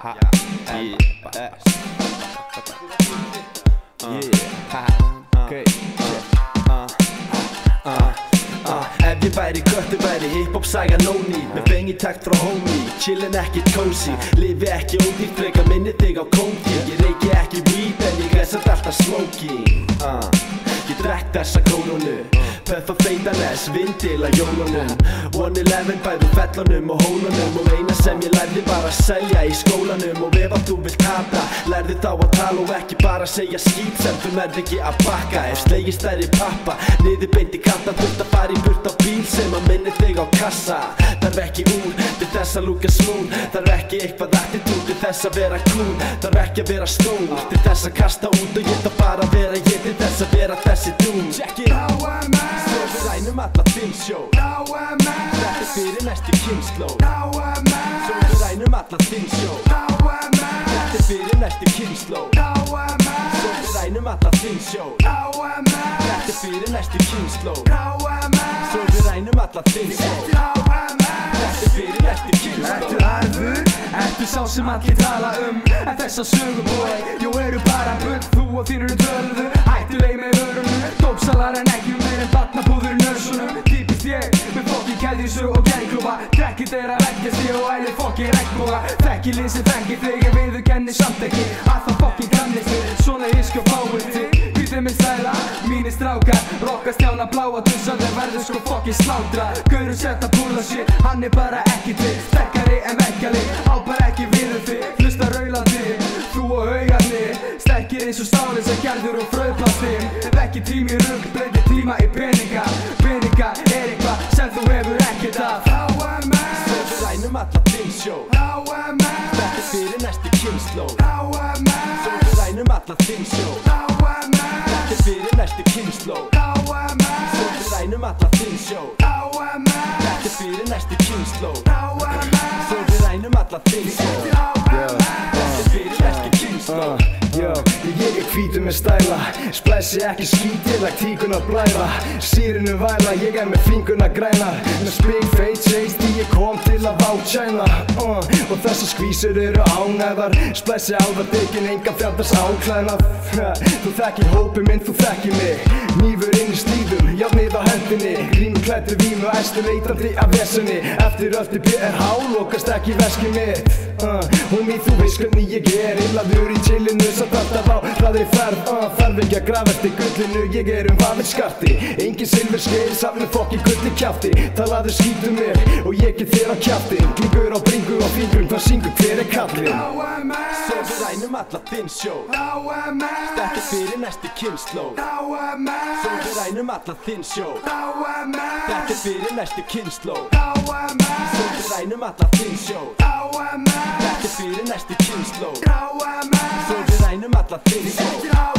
Ef ég væri köttur væri hip-hop saga no-need Með fengitakt frá homie, chillin' ekkert cozy Lifi ekki ódýrt, frekar minni þig á kóki Ég reiki ekki weed en ég er samt alltaf smoking Ég drekk þessa kónunu Puff og feitaness, vindil að jólunum 111 bæðum fellunum og hólunum Og eina sem ég lærði var að selja í skólanum Og ef að þú vilt kata, lærði þá að tala Og ekki bara segja skít sem þú nærði ekki að bakka Ef slegist þær í pappa, niður beint í kanta Þurft að fara í burt á bíl sem að minni þig á kassa Þarf ekki úr, til þess að lúka smún Þarf ekki eitthvað attitút, til þess að vera cool Þarf ekki að vera stór, til þess að kasta út Og ég þarf bara að vera ég, til þess að vera þessi dún Check it! Svo við rænum alla þinn sjó Þetta fyrir næstu kynnslóð Svo við rænum alla þinn sjó Þetta fyrir næstu kynnslóð Svo við rænum alla þinn sjó Þetta fyrir næstu kynnslóð Svo við rænum alla þinn sjó Þetta fyrir næstu kynnslóð Ertu harður? Ertu sá sem allir tala En þessa sögu boy Jó eru bara bull, þú og þín eru tölvu Hættuleg með vörunum Dópsalar en ekki meir en barnabúður í nörsunum Típist ég með fokkin keðjusög og gerðklúfa Drekkið þeirra vekkjast ég og ælir fokkin regnboga Þekki lið sem þekki þig en viðurkenni samt ekki Að það fokkin kannist þig Svona íski og fáið þig Hvítið minn stæla, mínir strákar Rokka stjána bláa dussa þeir verður sko fokkin slátra Gaurur setta búrða shit, hann bara ekki til Sterkari en vekkjali, á bara ekki við þig Hlusta raulandi, þú og augarnir Sterkir eins og stáli sem gerður og fröðplasti Vekki tími rugg, breyti tíma í peninga Peninga er eitthvað sem þú hefur ekkert af Svo við rænum alla þinn sjó Þetta fyrir næstu kynnslóð Svo við rænum alla þinn sjó Þetta fyrir næstu kynnslóð Svo við rænum alla þinn sjó Þetta fyrir næstu kynnslóð Svo við rænum alla þinn sjó Þetta fyrir næstu kynnslóð Ég hvítur með stæla Splæsi ekki skítið, lag tíkun að blæða Sýrinu væla, ég með fingurna græna Með spring fade chase, því ég kom til að vátjæna Og þessar skvísur eru ánæðar Splæsi alvar þykinn, engan fjandars áklæðnað Þú þekkir hópi minn, þú þekkir mig Nýfur inn í slíðum, jafnið á hendinni Grímur klættur vímu, æstu veitandi af vesenni Eftir öllu BRH, lokast ekki veski mitt Homie, þú veist hvernig ég er Illaður í chillinu, samt alltaf á hraðri ferð Þarf ekki að grafa eftir gullinu, ég vafið skarti Engin silfur skeið, samt með fokkin gull í kjafti Talaðu skítu mér, og ég get þér á kjaftin Klingur á bringu á fingrum, hvað syngur hver kallinn Svo við rænum alla þinn sjó Þetta fyrir næstu kynnslóð Svo við rænum alla þinn sjó Þetta fyrir næstu kynnslóð Svo við rænum alla þinn sjó Þetta fyrir næstu kynnslóð Svo við rænum alla þinn sjó